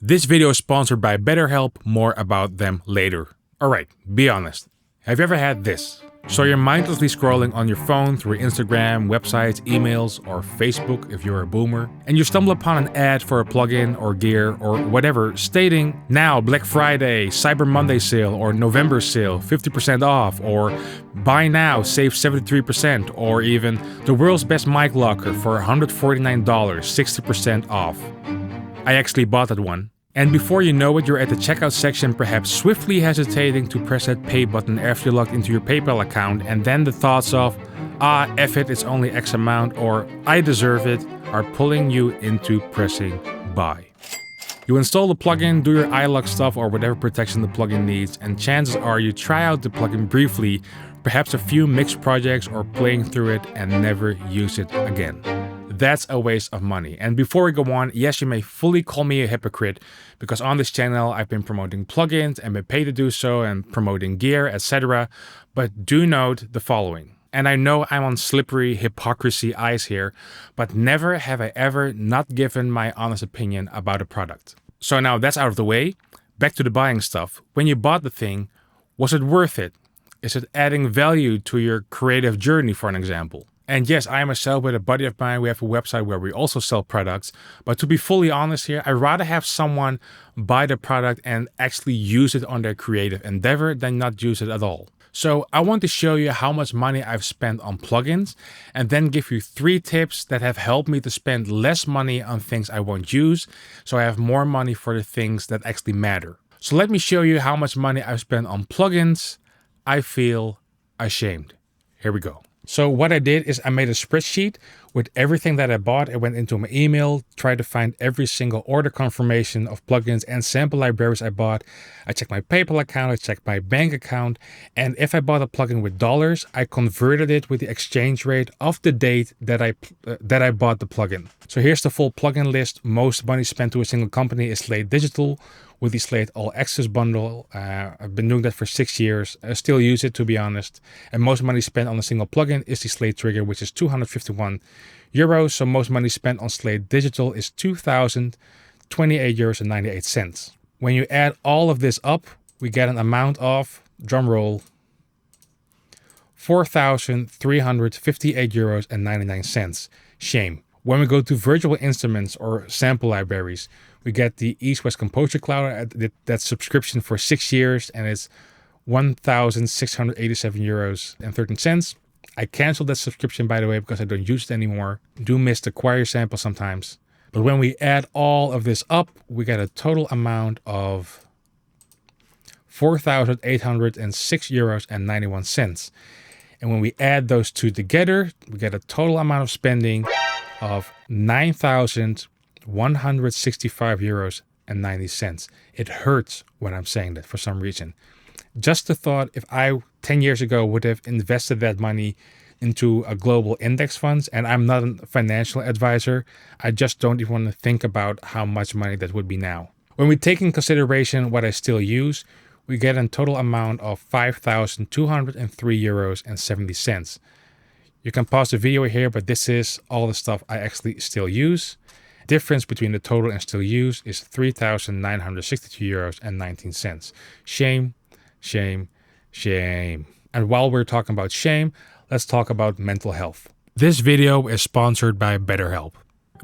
This video is sponsored by BetterHelp, more about them later. Alright, be honest. Have you ever had this? So you're mindlessly scrolling on your phone through Instagram, websites, emails, or Facebook if you're a boomer, and you stumble upon an ad for a plugin or gear or whatever stating, now Black Friday, Cyber Monday sale, or November sale, 50% off, or buy now, save 73%, or even the world's best mic locker for $149, 60% off. I actually bought that one. And before you know it, you're at the checkout section, perhaps swiftly hesitating to press that pay button after you're logged into your PayPal account, and then the thoughts of, F it, it's only X amount, or I deserve it, are pulling you into pressing buy. You install the plugin, do your iLog stuff or whatever protection the plugin needs, and chances are you try out the plugin briefly, perhaps a few mixed projects or playing through it, and never use it again. That's a waste of money. And before we go on, yes, you may fully call me a hypocrite, because on this channel I've been promoting plugins and been paid to do so and promoting gear, etc. But do note the following. And I know I'm on slippery hypocrisy ice here, but never have I ever not given my honest opinion about a product. So now that's out of the way, back to the buying stuff. When you bought the thing, was it worth it? Is it adding value to your creative journey, for an example? And yes, I myself with a buddy of mine, we have a website where we also sell products. But to be fully honest here, I'd rather have someone buy the product and actually use it on their creative endeavor than not use it at all. So I want to show you how much money I've spent on plugins and then give you 3 tips that have helped me to spend less money on things I won't use, so I have more money for the things that actually matter. So let me show you how much money I've spent on plugins. I feel ashamed. Here we go. So what I did is I made a spreadsheet with everything that I bought. I went into my email, tried to find every single order confirmation of plugins and sample libraries I bought. I checked my PayPal account, I checked my bank account, and if I bought a plugin with dollars, I converted it with the exchange rate of the date that I bought the plugin. So here's the full plugin list. Most money spent to a single company is Slate Digital with the Slate All Access bundle. I've been doing that for 6 years. I still use it, to be honest. And most money spent on a single plugin is the Slate Trigger, which is 251 euros. So most money spent on Slate Digital is 2,028 euros and 98 cents. When you add all of this up, we get an amount of, drum roll, 4,358 euros and 99 cents. Shame. When we go to virtual instruments or sample libraries, we get the East-West Composer Cloud, that subscription for 6 years, and it's 1,687 euros and 13 cents. I canceled that subscription, by the way, because I don't use it anymore. Do miss the choir sample sometimes. But when we add all of this up, we get a total amount of 4,806 euros and 91 cents. And when we add those two together, we get a total amount of spending of 9,165 euros and 90 cents. It hurts when I'm saying that for some reason. Just the thought, if I 10 years ago would have invested that money into a global index funds, and I'm not a financial advisor, I just don't even want to think about how much money that would be now. When we take in consideration what I still use, we get a total amount of 5,203 euros and 70 cents. You can pause the video here, but this is all the stuff I actually still use. Difference between the total and still use is 3,962 euros and 19 cents. Shame, shame, shame. And while we're talking about shame, let's talk about mental health. This video is sponsored by BetterHelp.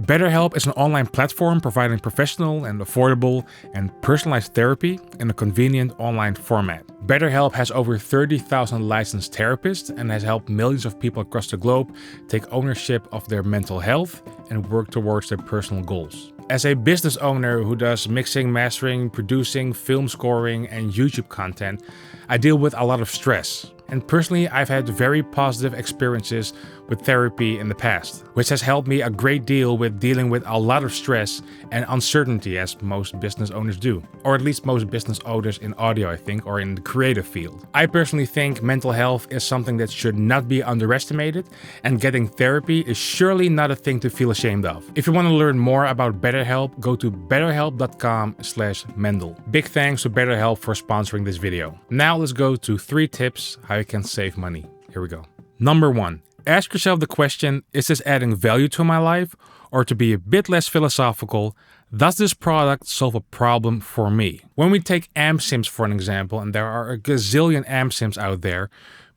BetterHelp is an online platform providing professional and affordable and personalized therapy in a convenient online format. BetterHelp has over 30,000 licensed therapists and has helped millions of people across the globe take ownership of their mental health and work towards their personal goals. As a business owner who does mixing, mastering, producing, film scoring, and YouTube content, I deal with a lot of stress. And personally, I've had very positive experiences with therapy in the past, which has helped me a great deal with dealing with a lot of stress and uncertainty, as most business owners do. Or at least most business owners in audio, I think, or in the creative field. I personally think mental health is something that should not be underestimated, and getting therapy is surely not a thing to feel ashamed of. If you want to learn more about BetterHelp, go to betterhelp.com/Mendel. Big thanks to BetterHelp for sponsoring this video. Now let's go to 3 tips how you can save money. Here we go. Number 1. Ask yourself the question, is this adding value to my life? Or to be a bit less philosophical, Does this product solve a problem for me? When we take amp sims for an example, and there are a gazillion amp sims out there,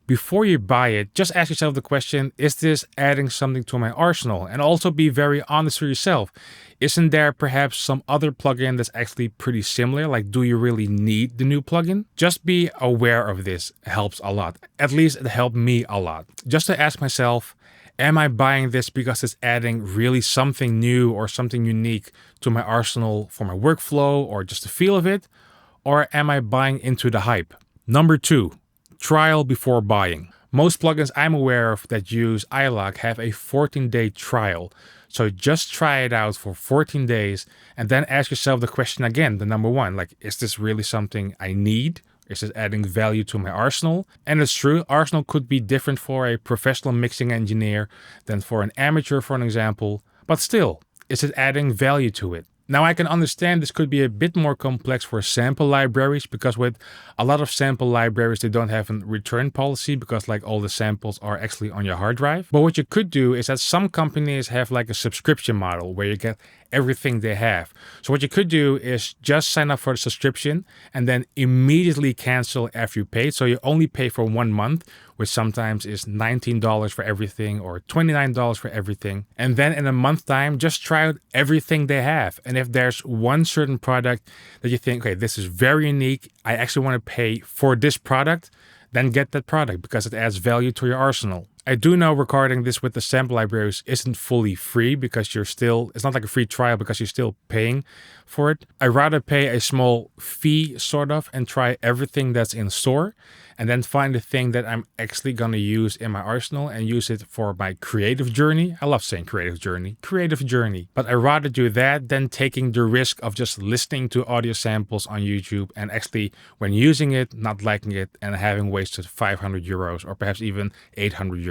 before you buy it, just ask yourself the question, is this adding something to my arsenal? And also be very honest with yourself. Isn't there perhaps some other plugin that's actually pretty similar? Like, do you really need the new plugin? Just be aware of this helps a lot. At least it helped me a lot. Just to ask myself, am I buying this because it's adding really something new or something unique to my arsenal for my workflow or just the feel of it? Or am I buying into the hype? Number 2, trial before buying. Most plugins I'm aware of that use iLok have a 14-day trial. So just try it out for 14 days and then ask yourself the question again, the number 1, like, is this really something I need? Is this adding value to my arsenal? And it's true, arsenal could be different for a professional mixing engineer than for an amateur, for an example. But still, is it adding value to it? Now, I can understand this could be a bit more complex for sample libraries because with a lot of sample libraries, they don't have a return policy because like all the samples are actually on your hard drive. But what you could do is that some companies have like a subscription model where you get everything they have. So what you could do is just sign up for the subscription and then immediately cancel after you pay. So you only pay for 1 month, which sometimes is $19 for everything or $29 for everything. And then in a month time, just try out everything they have. And if there's one certain product that you think, okay, this is very unique, I actually want to pay for this product, then get that product because it adds value to your arsenal. I do know recording this with the sample libraries isn't fully free because it's not like a free trial because you're still paying for it. I'd rather pay a small fee sort of and try everything that's in store and then find the thing that I'm actually going to use in my arsenal and use it for my creative journey. I love saying creative journey. But I'd rather do that than taking the risk of just listening to audio samples on YouTube and actually when using it, not liking it and having wasted €500 or perhaps even €800.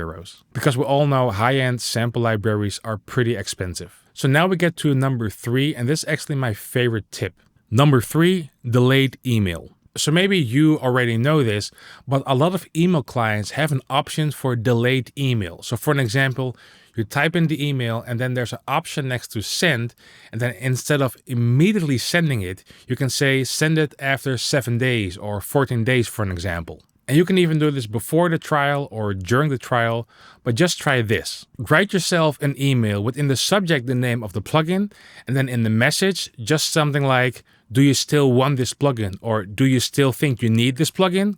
Because we all know high-end sample libraries are pretty expensive. So now we get to number 3, and this is actually my favorite tip. Number 3, delayed email. So maybe you already know this, but a lot of email clients have an option for delayed email. So for an example, you type in the email and then there's an option next to send. And then instead of immediately sending it, you can say send it after 7 days or 14 days, for an example. And you can even do this before the trial or during the trial, but just try this. Write yourself an email within the subject the name of the plugin, and then in the message, just something like, do you still want this plugin? Or do you still think you need this plugin? ?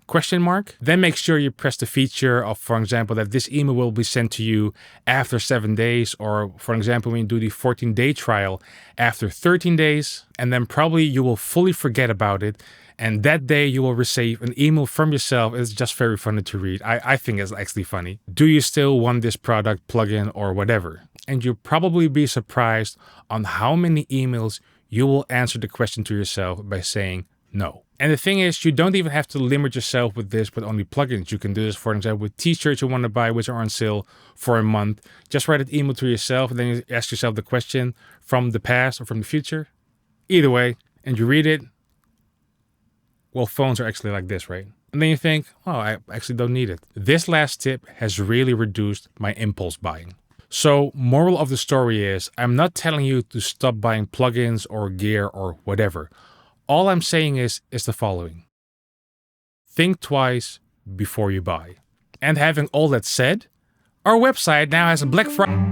Then make sure you press the feature of, for example, that this email will be sent to you after 7 days, or for example, when you do the 14-day trial after 13 days, and then probably you will fully forget about it. And that day you will receive an email from yourself. It's just very funny to read. I think it's actually funny. Do you still want this product, plugin, or whatever? And you'll probably be surprised on how many emails you will answer the question to yourself by saying no. And the thing is, you don't even have to limit yourself with this with only plugins. You can do this, for example, with t-shirts you want to buy, which are on sale for a month. Just write an email to yourself, and then you ask yourself the question from the past or from the future. Either way, and you read it. Well, phones are actually like this, right? And then you think, oh, I actually don't need it. This last tip has really reduced my impulse buying. So, moral of the story is, I'm not telling you to stop buying plugins or gear or whatever. All I'm saying is the following. Think twice before you buy. And having all that said, our website now has a Black Friday.